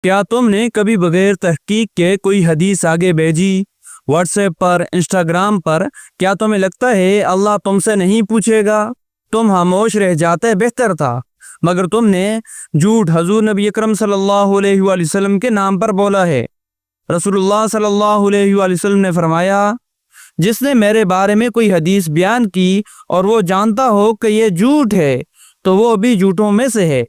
کیا تم نے کبھی بغیر تحقیق کے کوئی حدیث آگے بھیجی؟ واٹس ایپ پر، انسٹاگرام پر؟ کیا تمہیں لگتا ہے اللہ تم سے نہیں پوچھے گا؟ تم خاموش رہ جاتے بہتر تھا، مگر تم نے جھوٹ حضور نبی اکرم صلی اللہ علیہ وآلہ وسلم کے نام پر بولا ہے۔ رسول اللہ صلی اللہ علیہ وآلہ وسلم نے فرمایا، جس نے میرے بارے میں کوئی حدیث بیان کی اور وہ جانتا ہو کہ یہ جھوٹ ہے تو وہ بھی جھوٹوں میں سے ہے۔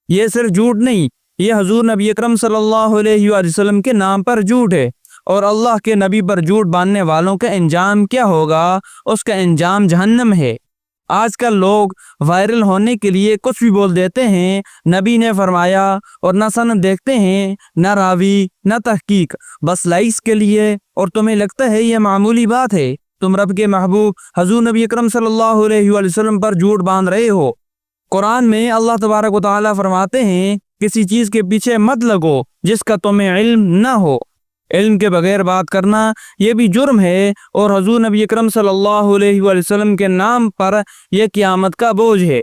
یہ صرف جھوٹ نہیں، یہ حضور نبی اکرم صلی اللہ علیہ وآلہ وسلم کے نام پر جھوٹ ہے، اور اللہ کے نبی پر جھوٹ باندھنے والوں کا انجام کیا ہوگا؟ اس کا انجام جہنم ہے۔ آج کل لوگ وائرل ہونے کے لیے کچھ بھی بول دیتے ہیں، نبی نے فرمایا، اور نہ سند دیکھتے ہیں، نہ راوی، نہ تحقیق، بس لائکس کے لیے۔ اور تمہیں لگتا ہے یہ معمولی بات ہے؟ تم رب کے محبوب حضور نبی اکرم صلی اللہ علیہ وآلہ وسلم پر جھوٹ باندھ رہے ہو۔ قرآن میں اللہ تبارک و تعالیٰ فرماتے ہیں، کسی چیز کے پیچھے مت لگو جس کا تمہیں علم نہ ہو۔ علم کے بغیر بات کرنا یہ بھی جرم ہے، اور حضور نبی اکرم صلی اللہ علیہ وآلہ وسلم کے نام پر یہ قیامت کا بوجھ ہے۔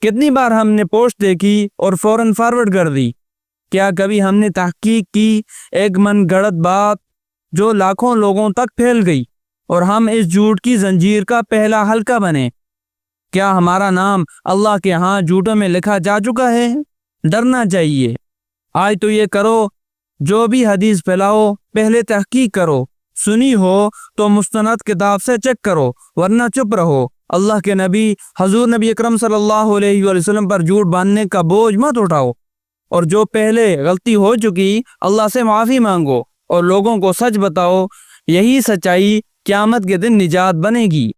کتنی بار ہم نے پوسٹ دیکھی اور فوراً فارورڈ کر دی؟ کیا کبھی ہم نے تحقیق کی ایک من گڑت بات جو لاکھوں لوگوں تک پھیل گئی، اور ہم اس جھوٹ کی زنجیر کا پہلا حلقہ بنے؟ کیا ہمارا نام اللہ کے ہاں جھوٹوں میں لکھا جا چکا ہے؟ ڈرنا چاہیے۔ آج تو یہ کرو، جو بھی حدیث پھیلاؤ پہلے تحقیق کرو، سنی ہو تو مستند کتاب سے چیک کرو، ورنہ چپ رہو۔ اللہ کے نبی حضور نبی اکرم صلی اللہ علیہ وآلہ وسلم پر جھوٹ باندھنے کا بوجھ مت اٹھاؤ، اور جو پہلے غلطی ہو چکی اللہ سے معافی مانگو اور لوگوں کو سچ بتاؤ۔ یہی سچائی قیامت کے دن نجات بنے گی۔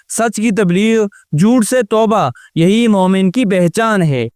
سچ کی تبلیغ، جھوٹ سے توبہ، یہی مومن کی پہچان ہے۔